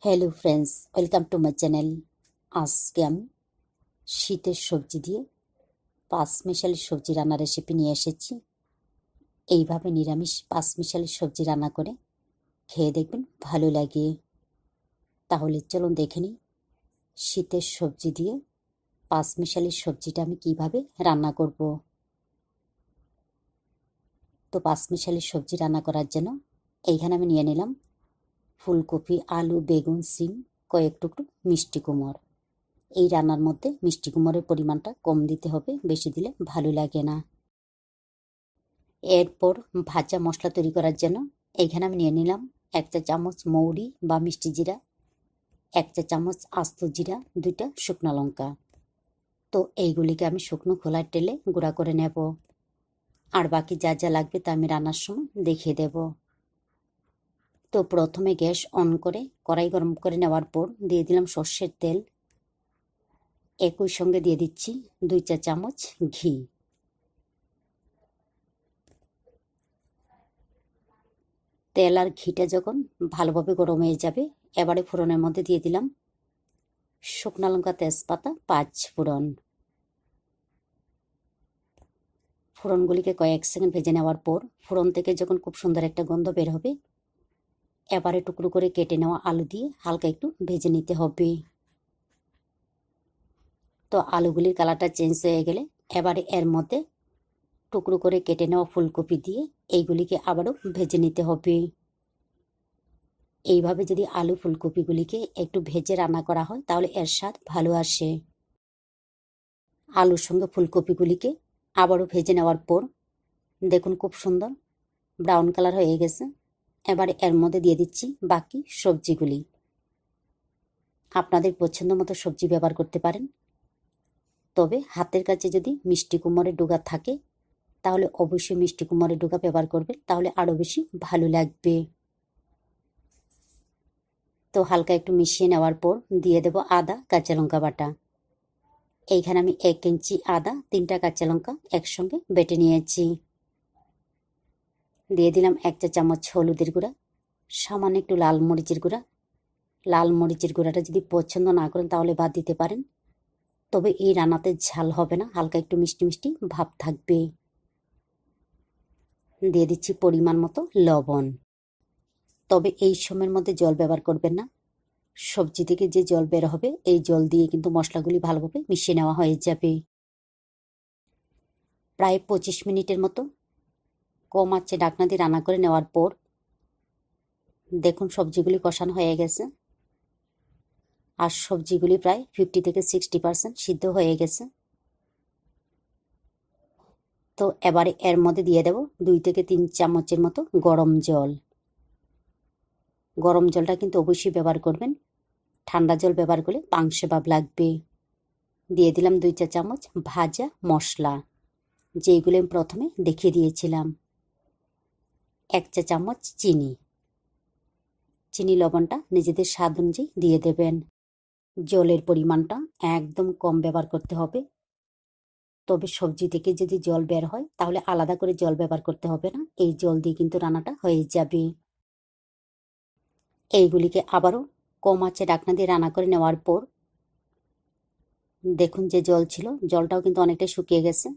Hello friends, welcome to my channel. আজকে আমি শীতের সবজি দিয়ে পাঁচমিশালি সবজি রান্নার রেসিপি নিয়ে এসেছি। এইভাবে নিরামিষ পাঁচমিশালি সবজি রান্না করে খেয়ে দেখবেন ভালো লাগে। তাহলে চলুন দেখে নিই শীতের সবজি দিয়ে পাঁচমিশালি সবজিটা আমি কিভাবে রান্না করব। তো পাঁচমিশালি সবজি রান্না করার জন্য এইখানে আমি নিয়ে নিলাম ফুলকপি, আলু, বেগুন, সিম, কয়েক টুকরো মিষ্টি কুমড়। এই রান্নার মধ্যে মিষ্টি কুমড়ের পরিমাণটা কম দিতে হবে, বেশি দিলে ভালো লাগে না। এরপর ভাজা মশলা তৈরি করার জন্য এইখানে আমি নিয়ে নিলাম 1 চা চামচ মৌরি বা মিষ্টি জিরা, 1 চা চামচ আস্ত জিরা, 2টা শুকনো লঙ্কা। তো এইগুলিকে আমি শুকনো খোলায় টেলে গুঁড়া করে নেব। আর বাকি যা যা লাগবে তা আমি রান্নার সময় দেখিয়ে দেব। তো প্রথমে গ্যাস অন করে কড়াই গরম করে নেওয়ার পর দিয়ে দিলাম সর্ষের তেল। একই সঙ্গে দিয়ে দিচ্ছি 2 চা চামচ ঘি। তেল আর ঘিটা যখন ভালোভাবে গরম হয়ে যাবে, এবারে ফোড়নের মধ্যে দিয়ে দিলাম শুকনো লঙ্কা, তেজপাতা, 5 ফোড়ন। ফোড়নগুলিকে কয়েক সেকেন্ড ভেজে নেওয়ার পর ফোড়ন থেকে যখন খুব সুন্দর একটা গন্ধ বের হবে, এবারে টুকরো করে কেটে নেওয়া আলু দিয়ে হালকা একটু ভেজে নিতে হবে। তো আলুগুলির কালারটা চেঞ্জ হয়ে গেলে এবারে এর মধ্যে টুকরো করে কেটে নেওয়া ফুলকপি দিয়ে এইগুলিকে আবারও ভেজে নিতে হবে। এইভাবে যদি আলু ফুলকপিগুলিকে একটু ভেজে রান্না করা হয় তাহলে এর স্বাদ ভালো আসে। আলুর সঙ্গে ফুলকপিগুলিকে আবারও ভেজে নেওয়ার পর দেখুন খুব সুন্দর ব্রাউন কালার হয়ে গেছে। এবারে এর মধ্যে দিয়ে দিচ্ছি বাকি সবজিগুলি। আপনাদের পছন্দ মতো সবজি ব্যবহার করতে পারেন, তবে হাতের কাছে যদি মিষ্টি কুমড়ের ডগা থাকে তাহলে অবশ্যই মিষ্টি কুমড়ের ডগা ব্যবহার করবেন, তাহলে আরও বেশি ভালো লাগবে। তো হালকা একটু মিশিয়ে নেওয়ার পর দিয়ে দেব আদা, কাঁচা লঙ্কা বাটা। এইখানে আমি 1 ইঞ্চি আদা, 3টা কাঁচা লঙ্কা একসঙ্গে বেটে নিয়েছি। দিয়ে দিলাম 1 চা চামচ হলুদের গুঁড়া, সামান্য একটু লাল মরিচের গুঁড়া। লাল মরিচের গুঁড়াটা যদি পছন্দ না করেন তাহলে বাদ দিতে পারেন, তবে এই রান্নাতে ঝাল হবে না, হালকা একটু মিষ্টি মিষ্টি ভাব থাকবে। দিয়ে দিচ্ছি পরিমাণ মতো লবণ। তবে এই সময়ের মধ্যে জল ব্যবহার করবেন না, সবজি থেকে যে জল বের হবে এই জল দিয়ে কিন্তু মশলাগুলি ভালোভাবে মিশিয়ে নেওয়া হয়ে যাবে। প্রায় 25 মিনিটের মতো কম আঁচে ঢাকনা দিয়ে রান্না করে নেওয়ার পর দেখুন সবজিগুলি কষানো হয়ে গেছে আর সবজিগুলি প্রায় 50 থেকে 60% সিদ্ধ হয়ে গেছে। তো এবারে এর মধ্যে দিয়ে দেব 2 থেকে 3 চামচের মতো গরম জল। গরম জলটা কিন্তু অবশ্যই ব্যবহার করবেন, ঠান্ডা জল ব্যবহার করলে পাংশে ভাব লাগবে। দিয়ে দিলাম 2 চা চামচ ভাজা মশলা, যেইগুলো আমি প্রথমে দেখিয়ে দিয়েছিলাম। 1 চা চামচ চিনি। চিনি লবণটা নিজেদের স্বাদ অনুযায়ী দিয়ে দেবেন। জলের পরিমাণটা একদম কম ব্যবহার করতে হবে, তবে সবজি থেকে যদি জল বের হয় তাহলে আলাদা করে জল ব্যবহার করতে হবে না, এই জল দিয়ে কিন্তু রান্নাটা হয়ে যাবে। এইগুলিকে আবারও কম আঁচে ঢাকনা দিয়ে রান্না করে নেওয়ার পর দেখুন যে জল ছিল জলটাও কিন্তু অনেকটাই শুকিয়ে গেছে।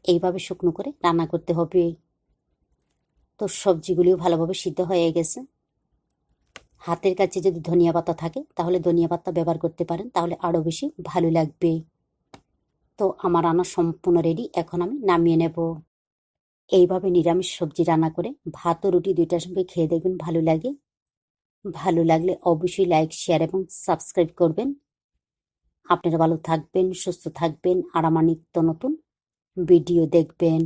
এইভাবে শুকনো করে রান্না করতে হবে। তো সবজিগুলিও ভালোভাবে সিদ্ধ হয়ে গেছে। হাতের কাছে যদি ধনিয়া পাতা থাকে তাহলে ধনিয়া পাতা ব্যবহার করতে পারেন, তাহলে আরও বেশি ভালো লাগবে। তো আমার রান্না সম্পূর্ণ রেডি, এখন আমি নামিয়ে নেব। এইভাবে নিরামিষ সবজি রান্না করে ভাত ও রুটি 2টার সঙ্গে খেয়ে দেখবেন ভালো লাগে। ভালো লাগলে অবশ্যই লাইক, শেয়ার এবং সাবস্ক্রাইব করবেন। আপনারা ভালো থাকবেন, সুস্থ থাকবেন আর আমার নিত্য নতুন ভিডিও দেখবেন।